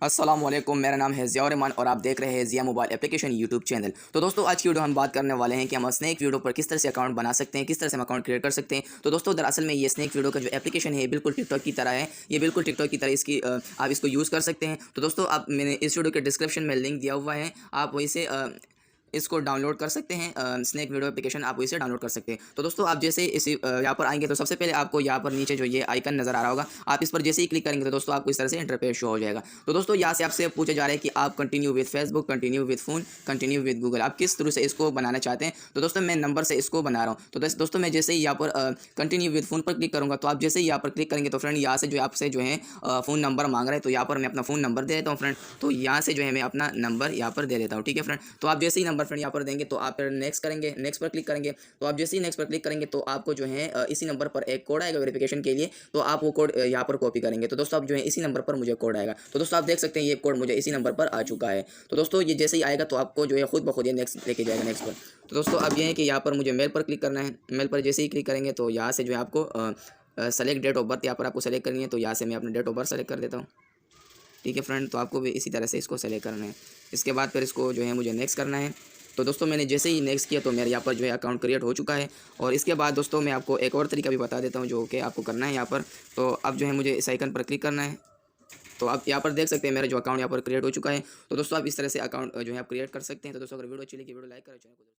अस्सलाम वालेकुम, मेरा नाम है ज़िया और आप देख रहे हैं Zia mobile application YouTube channel. तो दोस्तों आज की वीडियो हम बात करने वाले हैं कि हम स्नैक वीडियो पर किस तरह से अकाउंट बना सकते हैं, किस तरह से हम अकाउंट क्रिएट कर सकते हैं। तो दोस्तों दरअसल में ये स्नैक वीडियो का जो एप्लीकेशन है ये बिल्कुल टिकटॉक की तरह है। ये बिल्कुल टिकटॉक की तरह आप इसको यूज़ कर सकते हैं। तो दोस्तों आप मैंने इस वीडियो के डिस्क्रिप्शन में लिंक दिया हुआ है, आप वहीं से इसको डाउनलोड कर सकते हैं। स्नैक वीडियो एप्लीकेशन आप इसे डाउनलोड कर सकते हैं। तो दोस्तों आप जैसे इसी यहाँ पर आएंगे तो सबसे पहले आपको यहाँ पर नीचे जो ये आइकन नज़र आ रहा होगा, आप इस पर जैसे ही क्लिक करेंगे तो दोस्तों आपको इस तरह से इंटरफेस शो हो जाएगा। तो दोस्तों यहाँ से आपसे पूछा जा रहा है कि आप continue with Facebook, continue with phone, continue with Google, आप किस तरह से इसको बनाना चाहते हैं। तो दोस्तों मैं नंबर से इसको बना रहा हूँ। तो दोस्तों मैं जैसे ही यहाँ पर कंटिन्यू विद फ़ोन पर क्लिक करूँगा तो आप जैसे ही यहाँ पर क्लिक करेंगे तो फ्रेंड यहाँ से जो आपसे जो है फ़ोन नंबर मांग रहा है। तो यहाँ पर मैं अपना फ़ोन नंबर दे देता हूँ फ्रेंड। तो यहाँ से जो है मैं अपना नंबर यहाँ पर दे देता हूँ। ठीक है फ्रेंड। तो आप जैसे ही नंबर फ्रेंड यहाँ पर देंगे तो आप फिर नेक्स्ट करेंगे, नेक्स्ट पर क्लिक करेंगे। तो आप जैसे ही नेक्स्ट पर क्लिक करेंगे तो आपको जो है इसी नंबर पर एक कोड आएगा वेरिफिकेशन के लिए। तो आप वो कोड यहाँ पर कॉपी करेंगे। तो दोस्तों आप जो है इसी नंबर पर मुझे कोड आएगा। तो दोस्तों आप देख सकते हैं ये कोड मुझे इसी नंबर पर आ चुका है। तो दोस्तों ये जैसे ही आएगा तो आपको जो है खुद ब खुद ये नेक्स्ट लेके जाएगा नेक्स्ट पर। तो दोस्तों अब ये है कि यहाँ पर मुझे मेल पर क्लिक करना है। मेल पर जैसे ही क्लिक करेंगे तो यहाँ से जो है आपको सेलेक्ट डेट ऑफ बर्थ यहाँ पर आपको सेलेक्ट करनी है। तो यहाँ से मैं अपना डेट ऑफ बर्थ सेलेक्ट कर देता हूँ। ठीक है फ्रेंड। तो आपको भी इसी तरह से इसको सेलेक्ट करना है। इसके बाद फिर इसको जो है मुझे नेक्स्ट करना है। तो दोस्तों मैंने जैसे ही नेक्स्ट किया तो मेरे यहाँ पर जो है अकाउंट क्रिएट हो चुका है। और इसके बाद दोस्तों मैं आपको एक और तरीका भी बता देता हूँ जो कि आपको करना है यहाँ पर। तो अब जो है मुझे इस आइकन पर क्लिक करना है। तो आप यहाँ पर देख सकते हैं मेरा जो अकाउंट यहाँ पर क्रिएट हो चुका है। तो दोस्तों आप इस तरह से अकाउंट जो है आप क्रिएट कर सकते हैं। तो दोस्तों अगर वीडियो अच्छी लगी वीडियो लाइक करें, चैनल को